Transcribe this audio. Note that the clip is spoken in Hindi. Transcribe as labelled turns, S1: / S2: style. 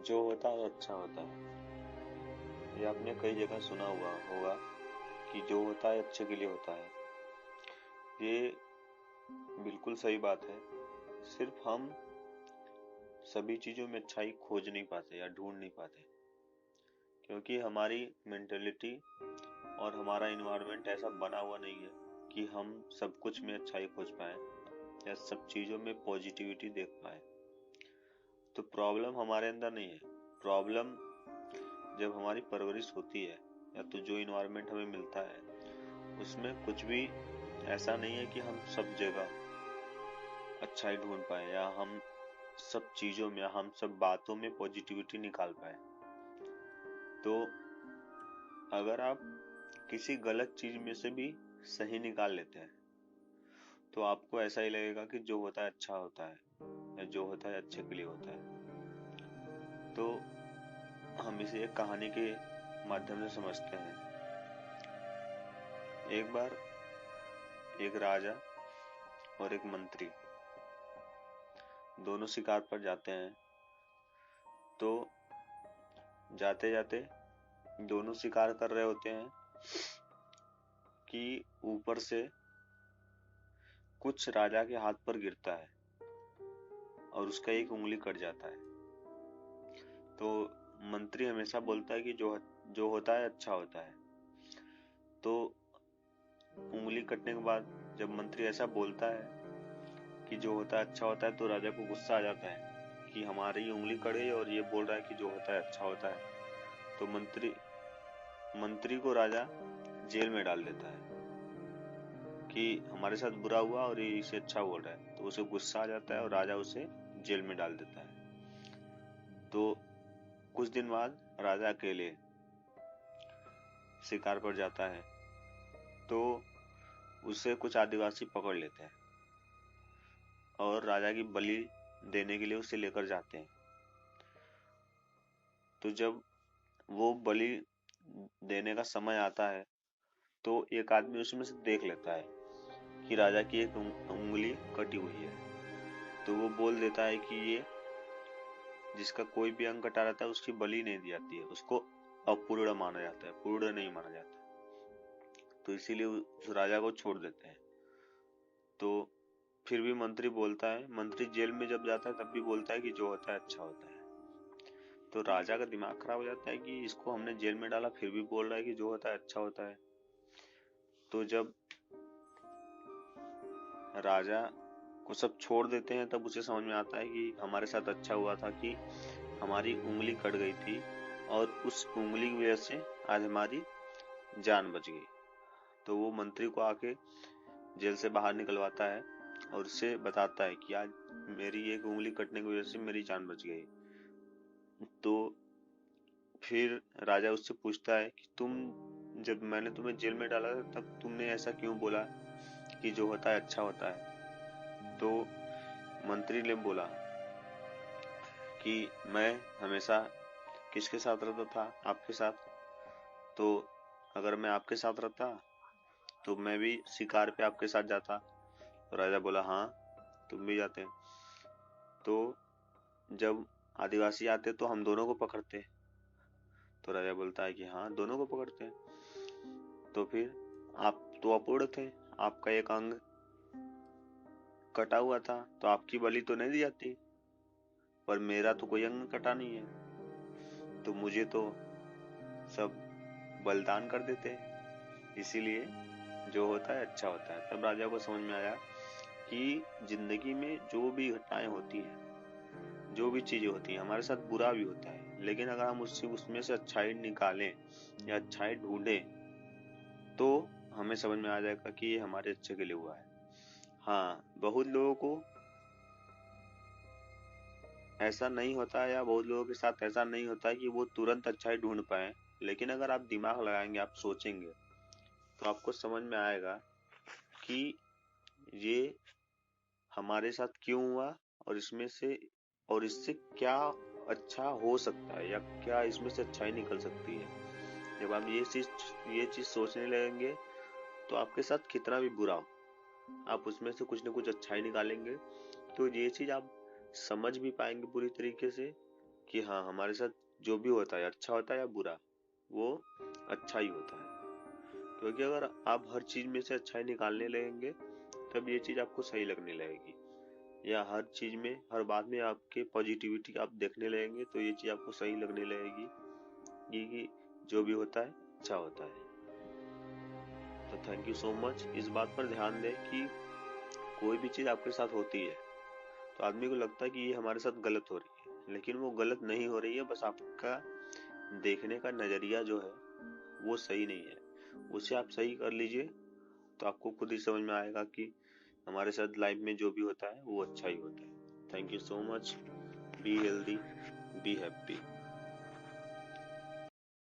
S1: जो होता है अच्छा होता है। ये आपने कई जगह सुना हुआ होगा कि जो होता है अच्छे के लिए होता है। ये बिल्कुल सही बात है। सिर्फ हम सभी चीज़ों में अच्छाई खोज नहीं पाते या ढूंढ नहीं पाते, क्योंकि हमारी मेंटेलिटी और हमारा इन्वायरमेंट ऐसा बना हुआ नहीं है कि हम सब कुछ में अच्छाई खोज पाए या सब चीज़ों में पॉजिटिविटी देख पाए। तो प्रॉब्लम हमारे अंदर नहीं है। प्रॉब्लम जब हमारी परवरिश होती है या तो जो इन्वायरमेंट हमें मिलता है उसमें कुछ भी ऐसा नहीं है कि हम सब जगह अच्छाई ढूंढ पाए या हम सब चीज़ों में, हम सब बातों में पॉजिटिविटी निकाल पाए। तो अगर आप किसी गलत चीज में से भी सही निकाल लेते हैं तो आपको ऐसा ही लगेगा कि जो होता है अच्छा होता है या जो होता है अच्छे के लिए होता है। तो हम इसे एक कहानी के माध्यम से समझते हैं। एक बार एक राजा और एक मंत्री दोनों शिकार पर जाते हैं। तो जाते जाते दोनों शिकार कर रहे होते हैं कि ऊपर से कुछ राजा के हाथ पर गिरता है और उसका एक उंगली कट जाता है। तो मंत्री हमेशा बोलता है कि जो होता है अच्छा होता है। तो उंगली कटने के बाद जब मंत्री ऐसा बोलता है कि जो होता है अच्छा होता है तो राजा को गुस्सा आ जाता है कि हमारी उंगली कट गई और ये बोल रहा है कि जो होता है अच्छा होता है। तो मंत्री को राजा जेल में डाल देता है कि हमारे साथ बुरा हुआ और ये इसे अच्छा बोल रहा है। तो उसे गुस्सा आ जाता है और राजा उसे जेल में डाल देता है। तो कुछ दिन बाद राजा अकेले शिकार पर जाता है तो उसे कुछ आदिवासी पकड़ लेते हैं और राजा की बलि देने के लिए उसे लेकर जाते हैं। तो जब वो बलि देने का समय आता है तो एक आदमी उसमें से देख लेता है कि राजा की एक उंगली कटी हुई है। तो वो बोल देता है कि ये जिसका कोई भी अंग कटा रहता है उसकी बलि नहीं दी जाती है, उसको अपूर्ण माना जाता है, पूर्ण नहीं माना जाता। तो इसीलिए उस राजा को छोड़ देते हैं। तो फिर भी मंत्री बोलता है, मंत्री जेल में जब जाता है तब भी बोलता है कि जो होता है अच्छा होता है। तो राजा का दिमाग खराब हो जाता है कि इसको हमने जेल में डाला फिर भी बोल रहा है कि जो होता है अच्छा होता है। तो जब राजा को सब छोड़ देते हैं तब उसे समझ में आता है कि हमारे साथ अच्छा हुआ था कि हमारी उंगली कट गई थी और उस उंगली की वजह से आज हमारी जान बच गई। तो वो मंत्री को आके जेल से बाहर निकलवाता है और उसे बताता है कि आज मेरी एक उंगली कटने की वजह से मेरी जान बच गई। तो फिर राजा उससे पूछता है कि जब मैंने तुम्हें जेल में डाला था तब तुमने ऐसा क्यों बोला कि जो होता है अच्छा होता है। तो मंत्री ने बोला कि मैं हमेशा किसके साथ रहता था, आपके साथ। तो अगर मैं आपके साथ रहता तो मैं भी शिकार पे आपके साथ जाता। तो राजा बोला हाँ तुम भी जाते। तो जब आदिवासी आते तो हम दोनों को पकड़ते। तो राजा बोलता है कि हाँ दोनों को पकड़ते हैं। तो फिर आप तो अपूर्ण थे, आपका एक अंग कटा हुआ था तो आपकी बलि तो नहीं दी जाती, पर मेरा तो कोई अंग कटा नहीं है तो मुझे तो सब बलिदान कर देते। इसीलिए जो होता है अच्छा होता है। तब राजा को समझ में आया कि जिंदगी में जो भी घटनाएं होती हैं, जो भी चीजें होती हैं, हमारे साथ बुरा भी होता है, लेकिन अगर हम उसमें से अच्छाई निकालें या अच्छाई ढूंढें तो हमें समझ में आ जाएगा कि ये हमारे अच्छे के लिए हुआ है। हाँ, बहुत लोगों को ऐसा नहीं होता है या बहुत लोगों के साथ ऐसा नहीं होता है कि वो तुरंत अच्छाई ढूंढ पाए, लेकिन अगर आप दिमाग लगाएंगे, आप सोचेंगे तो आपको समझ में आएगा कि ये हमारे साथ क्यों हुआ और इससे क्या अच्छा हो सकता है या क्या इसमें से अच्छाई निकल सकती है। जब आप ये चीज सोचने लगेंगे तो आपके साथ कितना भी बुरा हो आप उसमें से कुछ न कुछ अच्छाई निकालेंगे। तो ये चीज आप समझ भी पाएंगे पूरी तरीके से कि हाँ, हमारे साथ जो भी होता है, अच्छा होता है या बुरा, वो अच्छा ही होता है। क्योंकि अगर आप हर चीज में से अच्छाई निकालने लगेंगे तब ये चीज आपको सही लगने लगेगी, या हर चीज में, हर बात में आपके पॉजिटिविटी आप देखने लगेंगे तो ये चीज आपको सही लगने लगेगी कि जो भी होता है अच्छा होता है। तो थैंक यू सो मच। इस बात पर ध्यान दें कि कोई भी चीज आपके साथ होती है तो आदमी को लगता है कि ये हमारे साथ गलत हो रही है, लेकिन वो गलत नहीं हो रही है, बस आपका देखने का नजरिया जो है वो सही नहीं है। उसे आप सही कर लीजिए तो आपको खुद ही समझ में आएगा कि हमारे साथ लाइफ में जो भी होता है वो अच्छा ही होता है। Thank you so much. Be healthy, be happy.